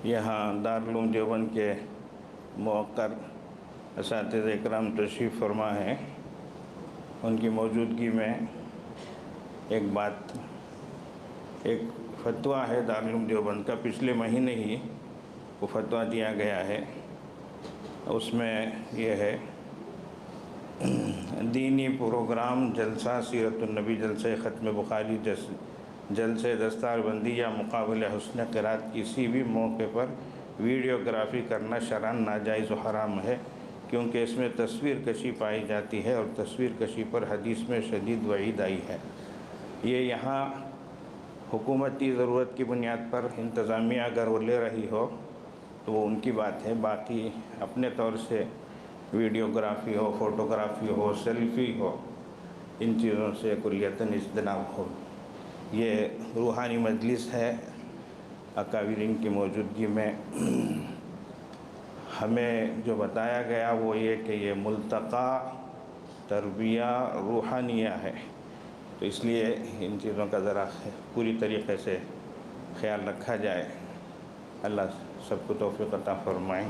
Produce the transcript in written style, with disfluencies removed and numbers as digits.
یہاں دارالعلوم دیوبند کے موقر اساتذہ اکرام تشریف فرما ہیں، ان کی موجودگی میں ایک فتویٰ ہے دارالعلوم دیوبند کا، پچھلے مہینے ہی وہ فتویٰ دیا گیا ہے۔ اس میں یہ ہے دینی پروگرام، جلسہ سیرت النبی، جلسہ ختم بخاری، جلسہ دستار بندی یا مقابل حسن قرات کسی بھی موقع پر ویڈیوگرافی کرنا شرعاً ناجائز و حرام ہے، کیونکہ اس میں تصویر کشی پائی جاتی ہے اور تصویر کشی پر حدیث میں شدید وعید آئی ہے۔ یہ یہاں حکومتی ضرورت کی بنیاد پر انتظامیہ اگر وہ لے رہی ہو تو وہ ان کی بات ہے، باقی اپنے طور سے ویڈیوگرافی ہو، فوٹوگرافی ہو، سیلفی ہو، ان چیزوں سے کلیتاً اجتناب ہو۔ یہ روحانی مجلس ہے، اکابرین کی موجودگی میں ہمیں جو بتایا گیا وہ یہ کہ یہ ملتقى تربیہ روحانیہ ہے، تو اس لیے ان چیزوں کا ذرا پوری طریقے سے خیال رکھا جائے۔ اللہ سب کو توفیق عطا فرمائیں۔